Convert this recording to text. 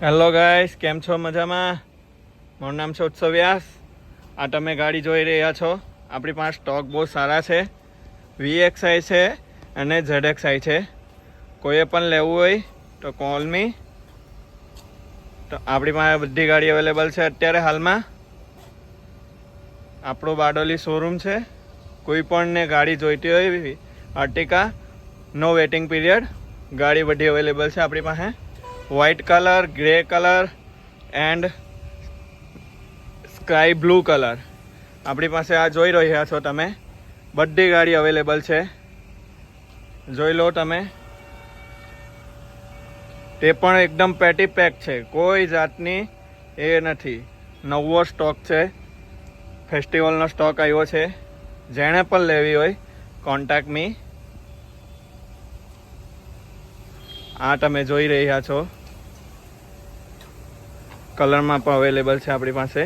Hello guys, કેમ છો? મજામાં? મારું નામ છે ઉત્સવ વ્યાસ. આ તમે ગાડી જોઈ રહ્યા છો. આપણી પાસે સ્ટોક બહુ સારા છે. VXI છે અને ZXI છે. કોઈએ પણ લેવું હોય તો કોલ મી. તો આપણી પાસે બધી ગાડી અવેલેબલ છે અત્યારે હાલમાં. આપણો બારડોલી શોરૂમ છે. કોઈ પણને ગાડી જોઈતી હોય આર્ટિકા, નો વેટિંગ પીરિયડ. ગાડી બધી અવેલેબલ છે આપણી પાસે. White colour, grey colour and sky blue colour. આપણી પાસે આ જોઈ રહ્યા છો તમે. બધી ગાડી અવેલેબલ છે, જોઈ લો તમે. તે પણ એકદમ પેટી પેક છે, કોઈ જાતની એ નથી. નવો સ્ટોક છે, ફેસ્ટિવલનો સ્ટોક આવ્યો છે. જેણે પણ લેવી હોય કોન્ટેક્ટ મી. આ તમે જોઈ રહ્યા છો, કલરમાં પણ અવેલેબલ છે આપણી પાસે.